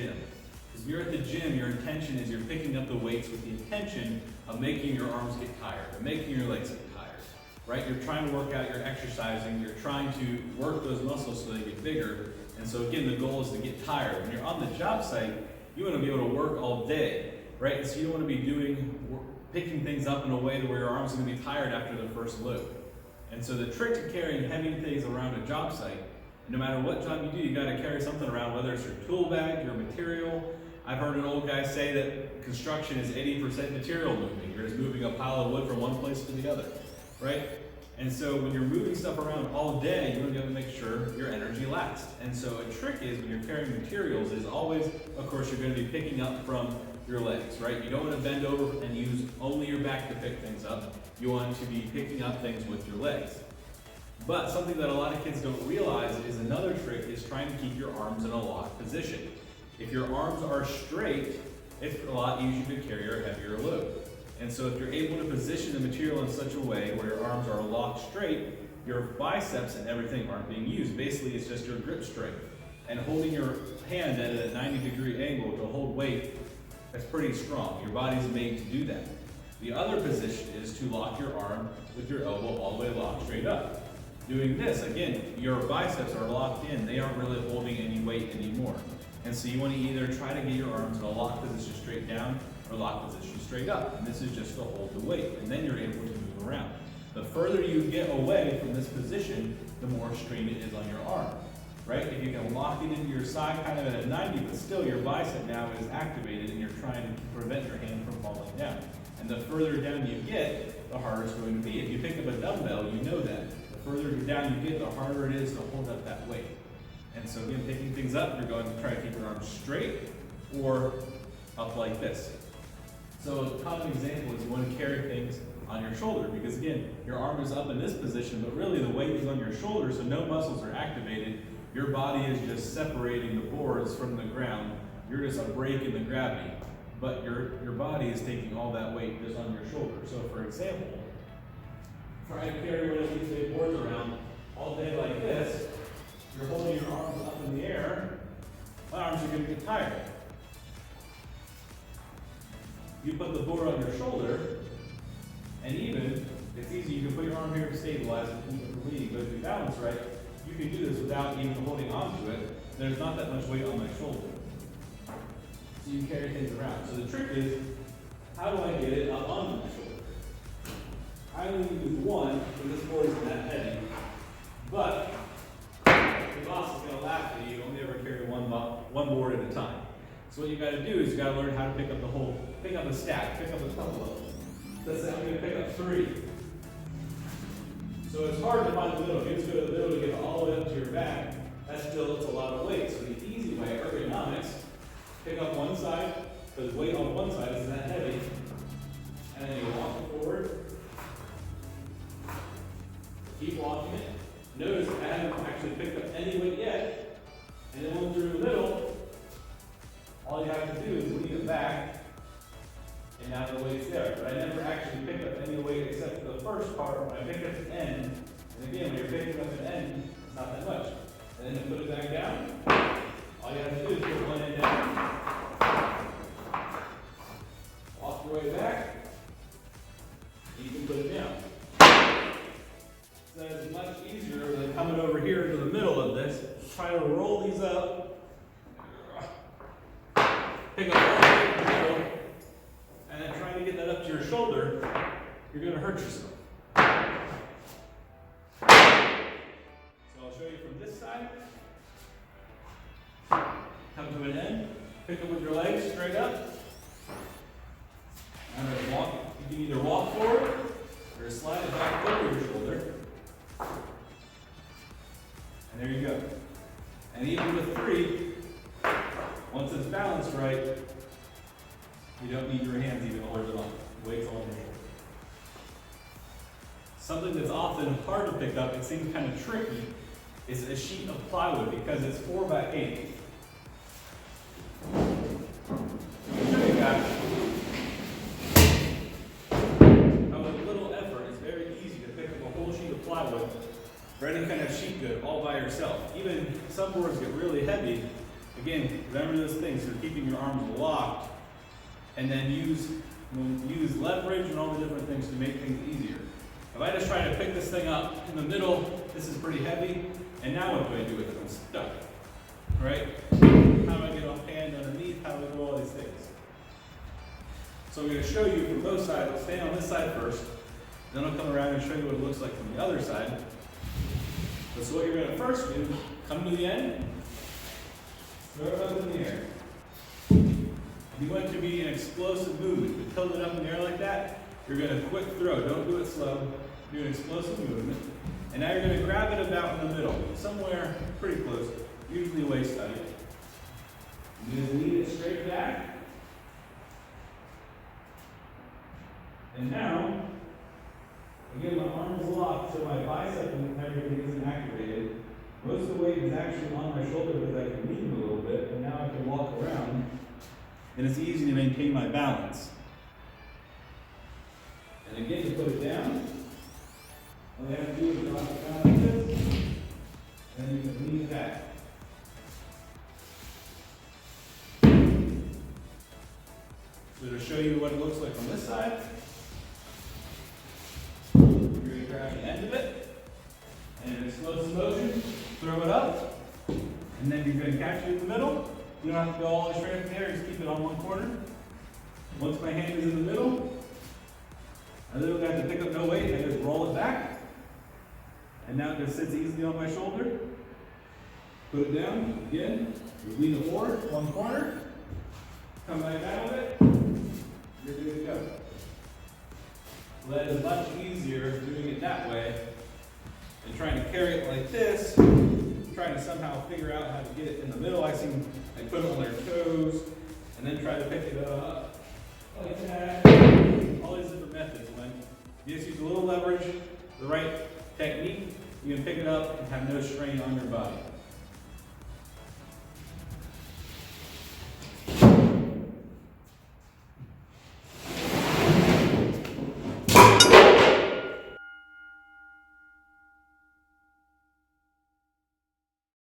gym. Because if you're at the gym, your intention is you're picking up the weights with the intention of making your arms get tired, or making your legs get tired, right? You're trying to work out, you're exercising, you're trying to work those muscles so they get bigger. And so again, the goal is to get tired. When you're on the job site, you want to be able to work all day, right? And so you don't want to be picking things up in a way where your arms are going to be tired after the first load. And so the trick to carrying heavy things around a job site, no matter what job you do, you got to carry something around, whether it's your tool bag, your material. I've heard an old guy say that construction is 80% material moving. You're just moving a pile of wood from one place to the other, right? And so when you're moving stuff around all day, you want to be able to make sure your energy lasts. And so a trick is when you're carrying materials is always, of course, you're going to be picking up from your legs, right? You don't want to bend over and use only your back to pick things up. You want to be picking up things with your legs. But something that a lot of kids don't realize is another trick is trying to keep your arms in a locked position. If your arms are straight, it's a lot easier to carry a heavier load. And so if you're able to position the material in such a way where your arms are locked straight, your biceps and everything aren't being used. Basically, it's just your grip strength. And holding your hand at a 90-degree angle to hold weight, that's pretty strong. Your body's made to do that. The other position is to lock your arm with your elbow all the way locked straight up. Doing this, again, your biceps are locked in. They aren't really holding any weight anymore. And so you want to either try to get your arms in a locked position straight down or locked position straight up. And this is just to hold the weight. And then you're able to move around. The further you get away from this position, the more strain it is on your arm. Right? If you can lock it into your side kind of at a 90, but still your bicep now is activated and you're trying to prevent your hand from falling down. And the further down you get, the harder it's going to be. If you pick up a dumbbell, you know that. The further down you get, the harder it is to hold up that weight. And so again, picking things up, you're going to try to keep your arms straight or up like this. So a common example is you want to carry things on your shoulder because again, your arm is up in this position, but really the weight is on your shoulder, so no muscles are activated. Your body is just separating the boards from the ground. You're just a break in the gravity, but your body is taking all that weight just on your shoulder. So for example, try to carry one of these big boards around all day like this. You're holding your arms up in the air. My arms are going to get tired. You put the board on your shoulder, and even, it's easy, you can put your arm here to stabilize it, keep it from leaning, but if you balance right, you can do this without even holding onto it. There's not that much weight on my shoulder. So you can carry things around. So the trick is, how do I get it up on my shoulder? I only use one, because this board isn't that heavy, but your boss is going to laugh at you. You only ever carry one board at a time. So what you got to do is you got to learn how to pick up a stack, pick up a couple of them. Let's say I'm going to pick up 3. So it's hard to find the middle. If you just go to the middle to get it all the way up to your back, it's a lot of weight. So the easy way, ergonomics, pick up one side, because weight on one side isn't that heavy, and then you walk it forward. Keep walking it. Notice I haven't actually picked up any weight yet, and then once you're in the middle, all you have to do is lean it back, and now the weight's there. But I never actually picked up any weight except for the first part when I picked up the end. And again, when you're picking up the end, it's not that much. And then to put it back down, all you have to do is put one end down. Walk your way back, and you can put it down. So it's much easier than coming over here to the middle of this. Try to roll these up, pick up all the way in the middle, and then trying to get that up to your shoulder, you're going to hurt yourself. So I'll show you from this side. Come to an end, pick up with your legs straight up. And then walk. You can either walk forward or slide it back over your shoulder. And there you go. And even with 3, once it's balanced right, you don't need your hands even to hold it on. The weight's on your shoulder. Something that's often hard to pick up, it seems kind of tricky, is a sheet of plywood because it's 4 by 8. Show you guys. With a little effort, it's very easy to pick up a whole sheet of plywood or any kind of sheet good all by yourself. Even some boards get really heavy. Again, remember those things. So keeping your arms locked, and then use leverage and all the different things to make things easier. If I just try to pick this thing up in the middle, this is pretty heavy, and now what do I do with it? I'm stuck, right? How do I get a hand underneath? How do I do all these things? So I'm going to show you from both sides. I'll stand on this side first, then I'll come around and show you what it looks like from the other side. So what you're going to first do, come to the end, throw it up in the air. If you want it to be an explosive movement, you tilt it up in the air like that, you're going to quick throw. Don't do it slow. Do an explosive movement. And now you're going to grab it about in the middle, somewhere pretty close, usually waist height. You just lean it straight back. And now, again, my arm is locked, so my bicep and everything isn't activated. Most of the weight is actually on my shoulder because I can lean a little bit, and now I can walk around, and it's easy to maintain my balance. And again, to put it down, all you have to do is drop it down like this, and then you can lean it back. So to show you what it looks like on this side, you're going to grab the end of it, and in explosive motion, throw it up, and then you're going to catch it in the middle. You don't have to go all the way straight up in the air, just keep it on one corner. Once my hand is in the middle, I literally have to pick up no weight, I just roll it back, and now it just sits easily on my shoulder. Put it down, again, you lean it forward, one corner, come back out of it, you're good to go. Well, that is much easier doing it that way than trying to carry it like this, trying to somehow figure out how to get it in the middle. I see they put it on their toes, and then try to pick it up like that. All these different methods. When you just use a little leverage, the right technique, you can pick it up and have no strain on your body.